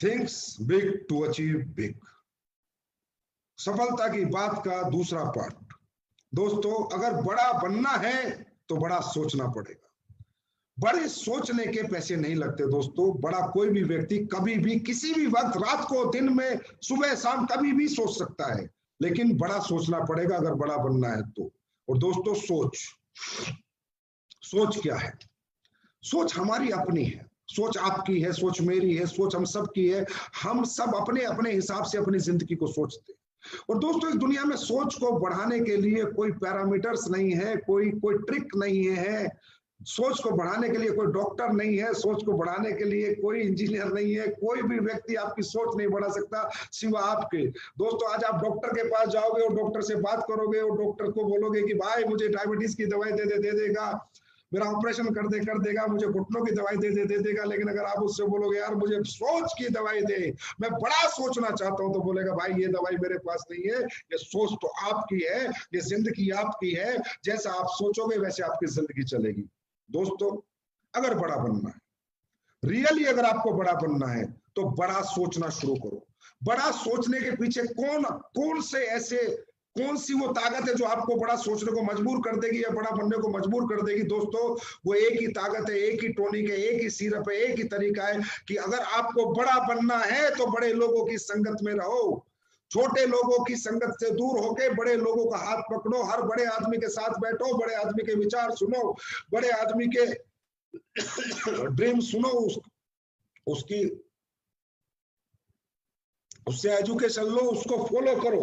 Thinks big to achieve big. सफलता की बात का दूसरा पार्ट। दोस्तों, अगर बड़ा बनना है तो बड़ा सोचना पड़ेगा। बड़े सोचने के पैसे नहीं लगते दोस्तों। बड़ा कोई भी व्यक्ति कभी भी किसी भी वक्त, रात को, दिन में, सुबह शाम, कभी भी सोच सकता है, लेकिन बड़ा सोचना पड़ेगा अगर बड़ा बनना है तो। और दोस्तों, सोच क्या है? सोच हमारी अपनी है, सोच आपकी है, सोच मेरी है, सोच हम सब की है। हम सब अपने अपने हिसाब से अपनी जिंदगी को सोचते हैं। और दोस्तों, इस दुनिया में सोच को बढ़ाने के लिए कोई पैरामीटर्स नहीं है, कोई ट्रिक नहीं है। सोच को बढ़ाने के लिए कोई डॉक्टर नहीं है, सोच को बढ़ाने के लिए कोई इंजीनियर नहीं है। कोई भी व्यक्ति आपकी सोच नहीं बढ़ा सकता सिवा आपके। दोस्तों, आज आप डॉक्टर के पास जाओगे और डॉक्टर से बात करोगे और डॉक्टर को बोलोगे कि भाई मुझे डायबिटीज की दवाई दे देगा, मेरा ऑपरेशन कर देगा, मुझे घुटनों की दवाई दे देगा। लेकिन अगर आप उससे बोलोगे यार मुझे सोच की दवाई दे, मैं बड़ा सोचना चाहता हूं, तो बोलेगा भाई ये दवाई मेरे पास नहीं है, ये सोच तो आपकी है, ये जिंदगी आपकी है, जैसा आप सोचोगे वैसे आपकी जिंदगी चलेगी। दोस्तों, अगर बड़ा बनना है, रियली अगर आपको बड़ा बनना है, तो बड़ा सोचना शुरू करो। बड़ा सोचने के पीछे कौन सी वो ताकत है जो आपको बड़ा सोचने को मजबूर कर देगी या बड़ा बनने को मजबूर कर देगी? दोस्तों, वो एक ही ताकत है, एक ही टॉनिक है, एक ही सिरप है, एक ही तरीका है कि अगर आपको बड़ा बनना है तो बड़े लोगों की संगत में रहो। छोटे लोगों की संगत से दूर होकर बड़े लोगों का हाथ पकड़ो, हर बड़े आदमी के साथ बैठो, बड़े आदमी के विचार सुनो, बड़े आदमी के ड्रीम सुनो, उससे एजुकेशन लो, उसको फॉलो करो।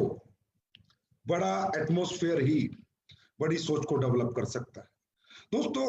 बड़ा एटमॉस्फेयर ही बड़ी सोच को डेवलप कर सकता है। दोस्तों,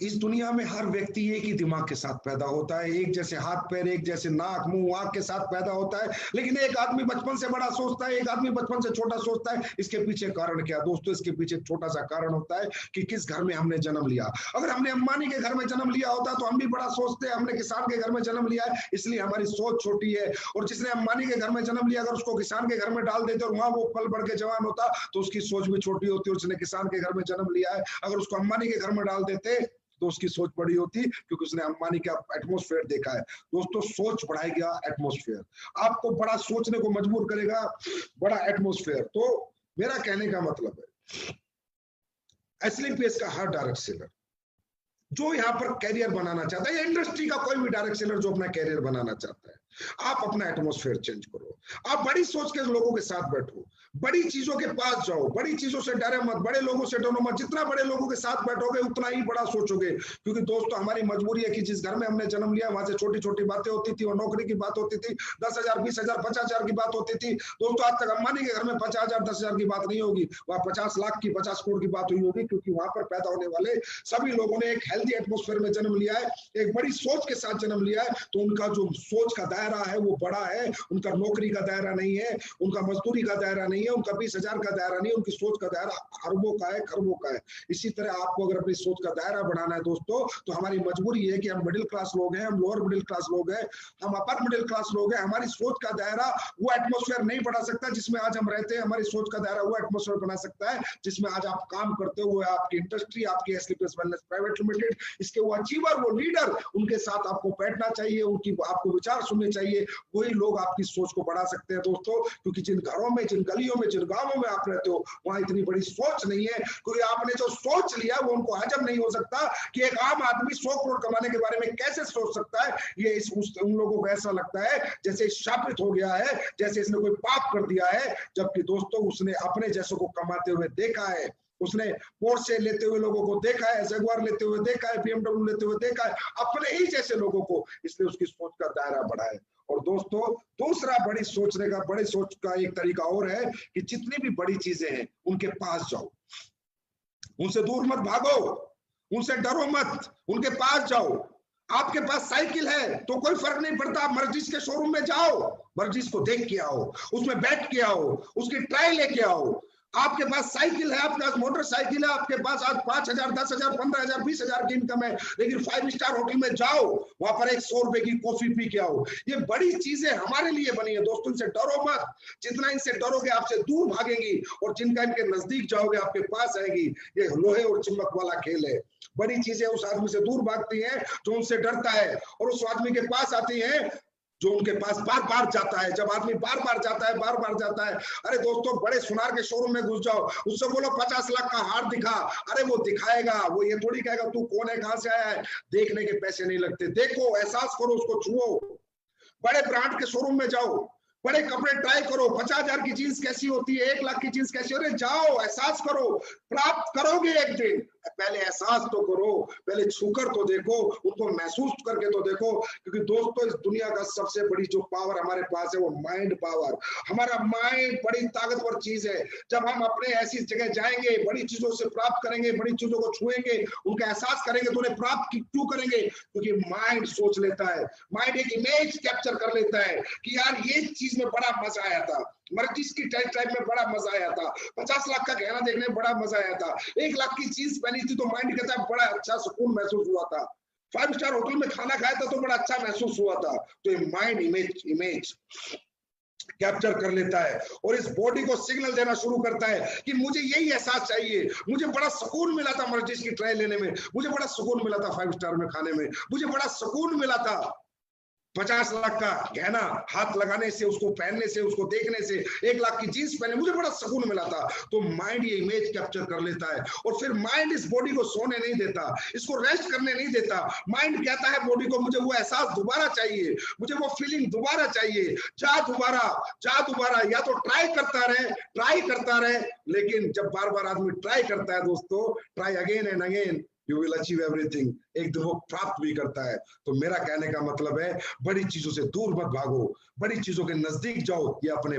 इस दुनिया में हर व्यक्ति एक ही दिमाग के साथ पैदा होता है, एक जैसे हाथ पैर, एक जैसे नाक मुंह आंख के साथ पैदा होता है। लेकिन एक आदमी बचपन से बड़ा सोचता है, एक आदमी बचपन से छोटा सोचता है। इसके पीछे कारण क्या? दोस्तों, इसके पीछे छोटा सा कारण होता है कि किस घर में हमने जन्म लिया। अगर हमने अंबानी के घर में जन्म लिया होता तो हम भी बड़ा सोचते हैं। हमने किसान के घर में जन्म लिया है, इसलिए हमारी सोच छोटी है। और जिसने अंबानी के घर में जन्म लिया, अगर उसको किसान के घर में डाल देते और वहां वो पल बढ़ के जवान होता तो उसकी सोच भी छोटी होती। उसने किसान के घर में जन्म लिया है, अगर उसको अंबानी के घर में डाल देते तो उसकी सोच बड़ी होती, क्योंकि उसने अंबानी का एटमॉस्फेयर देखा है। दोस्तों, सोच बढ़ाएगा एटमॉस्फेयर, आपको बड़ा सोचने को मजबूर करेगा बड़ा एटमॉस्फेयर। तो मेरा कहने का मतलब है, एस्लिंग पेस का हर डायरेक्ट सेलर जो यहाँ पर कैरियर बनाना चाहता है, या इंडस्ट्री का कोई भी डायरेक्ट सेलर जो अपना कैरियर बनाना चाहता है, आप अपना एटमॉस्फेयर चेंज करो। आप बड़ी सोच के लोगों के साथ बैठो, बड़ी चीजों के पास जाओ, बड़ी चीजों से डरे मत, बड़े लोगों से डरो मत। जितना बड़े लोगों के साथ बैठोगे उतना ही बड़ा सोचोगे। क्योंकि दोस्तों, हमारी मजबूरी है कि जिस घर में हमने जन्म लिया वहां से छोटी छोटी बातें होती थी, और नौकरी की बात होती थी, 10,000 20,000 50,000 की बात होती थी। दोस्तों, आज तक अंबानी के घर में 50,000 10,000 की बात नहीं होगी, वहां 50 लाख की 50 करोड़ की बात हुई होगी। क्योंकि वहां पर पैदा होने वाले सभी लोगों ने एक हेल्दी एटमॉस्फेयर में जन्म लिया है, एक बड़ी सोच के साथ जन्म लिया है। तो उनका जो सोच का दायरा है वो बड़ा है। उनका नौकरी का दायरा नहीं है, उनका मजदूरी का दायरा नहीं है, उनका 20,000 का दायरा नहीं है, उनकी सोच का दायरा अरबों का है, खरबों का है। इसी तरह आपको अगर अपनी सोच का दायरा बढ़ाना है दोस्तों, तो हमारी मजबूरी है कि हम मिडिल क्लास लोग हैं, हम लोअर मिडिल क्लास लोग हैं, हम अपर मिडिल क्लास लोग हैं। हमारी सोच का दायरा वो एटमॉस्फेयर नहीं बढ़ा सकता जिसमें आज हम रहते हैं। हमारी सोच का दायरा वो एटमॉस्फेयर बना सकता है जिसमें आज आप काम करते हो, आपकी इंडस्ट्री, आपकी एस्लिंग पेस वेलनेस प्राइवेट लिमिटेड, इसके वो अचीवर, वो लीडर, उनके साथ आपको बैठना चाहिए, उनकी आपको विचार सुनने चाहिए। वही लोग आपकी सोच को बढ़ा सकते हैं दोस्तों। क्योंकि जिन घरों में, जिन गलियों में, जिन गांवों में आप रहते हो, वहां इतनी बड़ी सोच नहीं है, क्योंकि आपने जो सोच लिया वो उनको हजम नहीं हो सकता कि एक आम आदमी 100 करोड़ कमाने के बारे में कैसे सोच सकता है। ये उन लोगों को ऐसा लगता है जैसे शापित हो गया है, जैसे इसने कोई पाप कर दिया है। जबकि दोस्तों, उसने अपने जैसों को कमाते हुए देखा है, उसने पोर्शे लेते हुए लोगों को देखा है, जगुआर लेते हुए देखा है, BMW लेते हुए देखा है, अपने ही जैसे लोगों को, इसलिए उसकी सोच का दायरा बढ़ा है। और दोस्तों, दूसरा बड़ी सोच का एक तरीका और है कि जितनी भी बड़ी चीजें हैं उनके पास जाओ, उनसे दूर मत भागो, उनसे डरो मत, उनके पास जाओ। आपके पास साइकिल है तो कोई फर्क नहीं पड़ता, आप मर्जिस के शोरूम में जाओ, मर्जिस को देख के आओ, उसमें बैठ के आओ, उसकी ट्रायल लेके आओ। आपके पास साइकिल है, आपके पास मोटरसाइकिल है, आपके पास आज 5,000 10,000 15,000 20,000 की इनकम है, लेकिन 5 स्टार होटल में जाओ, वहां पर 100 रुपए की कॉफी पी के आओ। ये बड़ी चीजें हमारे लिए बनी है दोस्तों, इनसे डरो मत। जितना इनसे डरोगे आपसे दूर भागेंगी, और जिनका इनके नजदीक जाओगे आपके पास आएगी। ये लोहे और चुंबक वाला खेल है। बड़ी चीजें उस आदमी से दूर भागती हैं जो उनसे डरता है, और उस आदमी के पास आती हैं जो उनके पास बार बार जाता है। जब आदमी बार बार जाता है, बार बार जाता है, अरे दोस्तों बड़े सुनार के शोरूम में घुस जाओ, उससे बोलो 50 लाख का हार दिखा, अरे वो दिखाएगा, वो ये थोड़ी कहेगा तू कौन है, कहां से आया है। देखने के पैसे नहीं लगते, देखो, एहसास करो, उसको छुओ। बड़े ब्रांड के शोरूम में जाओ, बड़े कपड़े ट्राई करो, 50,000 की जींस कैसी होती है, 1 लाख की जींस कैसी, अरे जाओ, एहसास करो, प्राप्त करोगे एक दिन। पहले एहसास तो करो, पहले छूकर तो देखो, उनको महसूस करके तो देखो। क्योंकि दोस्तों इस दुनिया का सबसे बड़ी जो पावर हमारे पास है वो माइंड पावर। हमारा माइंड बड़ी ताकतवर चीज है। जब हम अपने ऐसी जगह जाएंगे, बड़ी चीजों से प्राप्त करेंगे, बड़ी चीजों को छुएंगे, उनका एहसास करेंगे, तो उन्हें प्राप्त क्यों करेंगे? क्योंकि माइंड सोच लेता है, माइंड एक इमेज कैप्चर कर लेता है कि यार ये चीज में बड़ा मजा आया था, मर्जिस की टाइप में बड़ा मजा आया था, 50 लाख का गहना देखने में बड़ा मजा आया था, 1 लाख की चीज पहनी थी तो माइंड कहता है बड़ा अच्छा सुकून महसूस हुआ था, 5 स्टार होटल में खाना खाया था तो बड़ा अच्छा महसूस हुआ था। तो ये माइंड इमेज कैप्चर कर लेता है और इस बॉडी को सिग्नल देना शुरू करता है कि मुझे यही एहसास चाहिए। मुझे बड़ा सुकून मिला था मर्जिस की ट्राई लेने में, मुझे बड़ा सुकून मिला था 5 स्टार में खाने में, मुझे बड़ा सुकून मिला था 50 लाख का गहना हाथ लगाने से, उसको पहनने से, उसको देखने से, 1 लाख की जींस पहने, मुझे बड़ा सुकून मिला था। तो माइंड ये इमेज कैप्चर कर लेता है और फिर माइंड इस बॉडी को सोने नहीं देता, इसको रेस्ट करने नहीं देता। माइंड कहता है बॉडी को मुझे वो एहसास दोबारा चाहिए, मुझे वो फीलिंग दोबारा चाहिए, जा दोबारा। या तो ट्राई करता रहे, लेकिन जब बार बार आदमी ट्राई करता है दोस्तों, try again and again, you will achieve everything, एक दिन वो प्राप्त भी करता है। तो मेरा कहने का मतलब है बड़ी चीजों से दूर मत भागो, बड़ी चीजों के नजदीक जाओ। ये अपने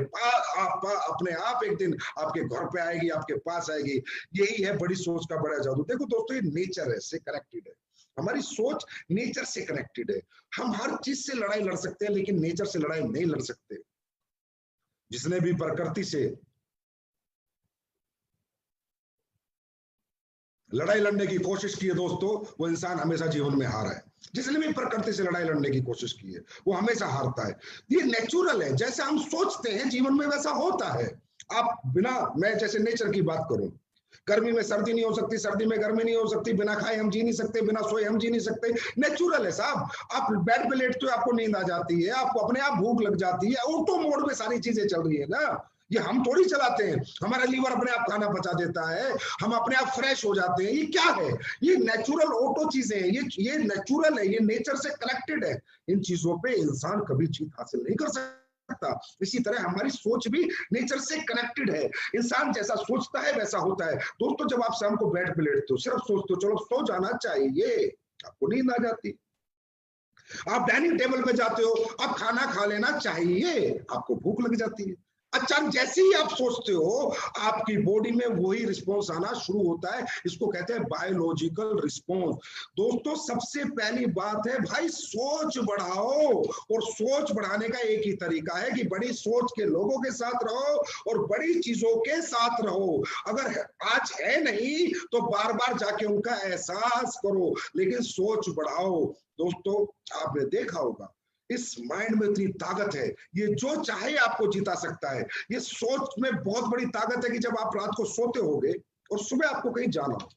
आप एक दिन आपके घर पे आएगी, आपके पास आएगी। यही है बड़ी सोच का बड़ा जादू। देखो दोस्तों, ये नेचर है से कनेक्टेड है, हमारी सोच नेचर से कनेक्टेड है। हम हर चीज से लड़ाई लड़ सकते हैं लेकिन नेचर से लड़ाई नहीं लड़ सकते। जिसने भी प्रकृति से लड़ाई लड़ने की कोशिश की है दोस्तों, वो इंसान हमेशा जीवन में हारा है। जिसने भी प्रकृति से लड़ाई लड़ने की कोशिश की है वो हमेशा हारता है। ये नेचुरल है, जैसे हम सोचते हैं जीवन में वैसा होता है। आप मैं जैसे नेचर की बात करूं, गर्मी में सर्दी नहीं हो सकती, सर्दी में गर्मी नहीं हो सकती, बिना खाए हम जी नहीं सकते, बिना सोए हम जी नहीं सकते। नेचुरल है साहब। आप बेड पे लेटते हो, आपको नींद आ जाती है, आपको अपने आप भूख लग जाती है, ऑटो मोड में सारी चीजें चल रही है ना। ये हम थोड़ी चलाते हैं, हमारा लीवर अपने आप खाना पचा देता है, हम अपने आप फ्रेश हो जाते हैं। ये क्या है? ये नेचुरल ऑटो चीजें हैं, ये नेचुरल है, ये नेचर से कनेक्टेड है। इन चीजों पे इंसान कभी जीत हासिल नहीं कर सकता। इसी तरह हमारी सोच भी नेचर से कनेक्टेड है। इंसान जैसा सोचता है वैसा होता है। दोस्तों जब आप शाम को बेड पे लेटते हो, सिर्फ सोचते हो चलो सो जाना चाहिए, आपको नींद आ जाती। आप डाइनिंग टेबल पे जाते हो, अब खाना खा लेना चाहिए, आपको भूख लग जाती है। अचानक जैसे ही आप सोचते हो, आपकी बॉडी में वही रिस्पॉन्स आना शुरू होता है। इसको कहते हैं बायोलॉजिकल रिस्पॉन्स। दोस्तों सबसे पहली बात है भाई, सोच बढ़ाओ। और सोच बढ़ाने का एक ही तरीका है कि बड़ी सोच के लोगों के साथ रहो और बड़ी चीजों के साथ रहो। अगर आज है नहीं तो बार बार जाके उनका एहसास करो, लेकिन सोच बढ़ाओ। दोस्तों आपने देखा होगा इस माइंड में इतनी ताकत है, ये जो चाहे आपको जिता सकता है। ये सोच में बहुत बड़ी ताकत है कि जब आप रात को सोते होगे और सुबह आपको कहीं जाना होगा,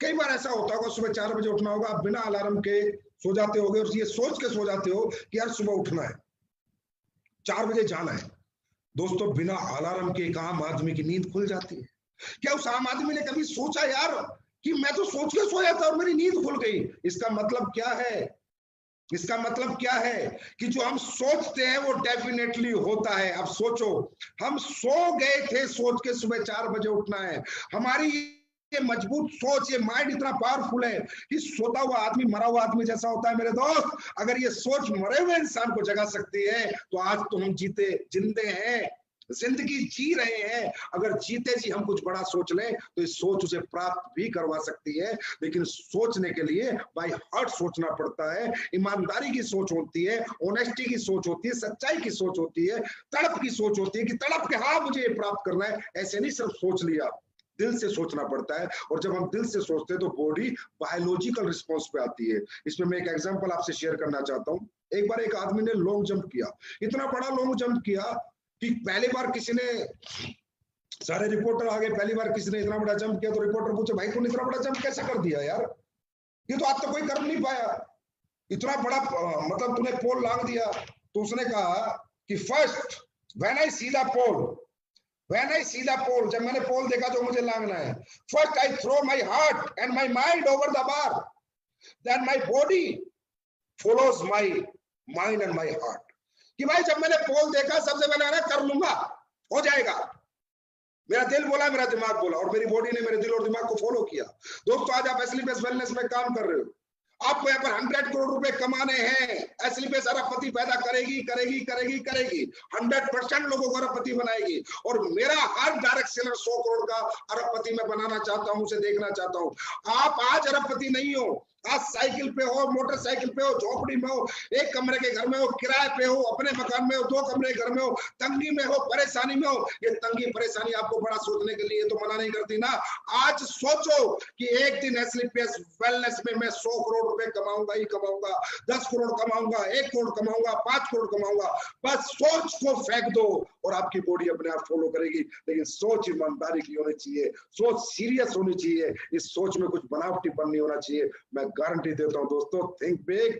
कई बार ऐसा होता होगा सुबह 4 बजे उठना होगा, आप बिना अलार्म के सो जाते होगे और ये सोच के सो जाते हो कि यार सुबह उठना है, 4 बजे जाना है। दोस्तों बिना अलार्म के एक आम आदमी की नींद खुल जाती है। क्या उस आम आदमी ने कभी सोचा यार कि मैं तो सोच के सोया था और मेरी नींद खुल गई? इसका मतलब क्या है? इसका मतलब क्या है कि जो हम सोचते हैं वो डेफिनेटली होता है। अब सोचो, हम सो गए थे सोच के सुबह 4 बजे उठना है। हमारी ये मजबूत सोच, ये माइंड इतना पावरफुल है कि सोता हुआ आदमी मरा हुआ आदमी जैसा होता है। मेरे दोस्त, अगर ये सोच मरे हुए इंसान को जगा सकती है तो आज तो हम जिंदे हैं, जिंदगी जी रहे हैं। अगर जीते जी हम कुछ बड़ा सोच लें तो इस सोच उसे प्राप्त भी करवा सकती है। लेकिन सोचने के लिए बाय हार्ट सोचना पड़ता है, ईमानदारी की सोच होती है, ऑनेस्टी की सोच होती है, सच्चाई की सोच होती है, तड़प की सोच होती है कि तड़प के हाँ मुझे ये प्राप्त करना है। ऐसे नहीं सिर्फ सोच लिया, दिल से सोचना पड़ता है। और जब हम दिल से सोचते हैं तो बॉडी बायोलॉजिकल रिस्पॉन्स पे आती है। इसमें मैं एक एग्जांपल आपसे शेयर करना चाहता हूँ। एक बार एक आदमी ने लॉन्ग जंप किया, इतना बड़ा लॉन्ग जंप किया कि पहली बार किसी ने, सारे रिपोर्टर आ गए, पहली बार किसी ने इतना बड़ा जंप किया। तो रिपोर्टर पूछे भाई तूने इतना बड़ा जंप कैसे कर दिया यार, ये तो आज तक कोई कर नहीं पाया, इतना बड़ा मतलब तूने पोल लांग दिया। तो उसने कहा कि first when I see the pole, जब मैंने पोल देखा जो मुझे लांगना है, first I throw my heart and my mind over the bar, then my body follows my mind and my heart. कि भाई जब मैंने पोल देखा सबसे पहले मैंने कर लूंगा, हो जाएगा, मेरा दिल बोला, मेरा दिमाग बोला, और मेरी बॉडी ने मेरे दिल और दिमाग को फॉलो किया। दोस्तों आज आप एसलीपेस वेलनेस में काम कर रहे हो, आपको यहाँ पर 100 करोड़ रुपए कमाने हैं। एसलीपेस अरबपति पैदा करेगी करेगी करेगी करेगी, 100% लोगों को अरबपति बनाएगी। और मेरा हर डायरेक्ट सेलर 100 करोड़ का अरबपति मैं बनाना चाहता हूं, उसे देखना चाहता हूं। आप आज अरबपति नहीं हो, आज साइकिल पे हो, मोटरसाइकिल पे हो, झोपड़ी में हो, एक कमरे के घर में हो, किराए पे हो, अपने मकान में हो, 2 कमरे के घर में हो, तंगी में हो, परेशानी में हो, ये तंगी परेशानी आपको बड़ा सोचने के लिए तो मना नहीं करती ना। आज सोचो कि एक दिन एसलीपेस वेलनेस में मैं 100 करोड़ रुपए कमाऊंगा ही कमाऊंगा, 10 करोड़ कमाऊंगा, 1 करोड़ कमाऊंगा, 5 करोड़ कमाऊंगा। बस सोच को फेंक दो और आपकी बॉडी अपने आप फॉलो करेगी। लेकिन सोच ईमानदारी की होनी चाहिए, सोच सीरियस होनी चाहिए, इस सोच में कुछ बनावटीपन नहीं होना चाहिए। मैं गारंटी देता हूं दोस्तों, थिंक बिग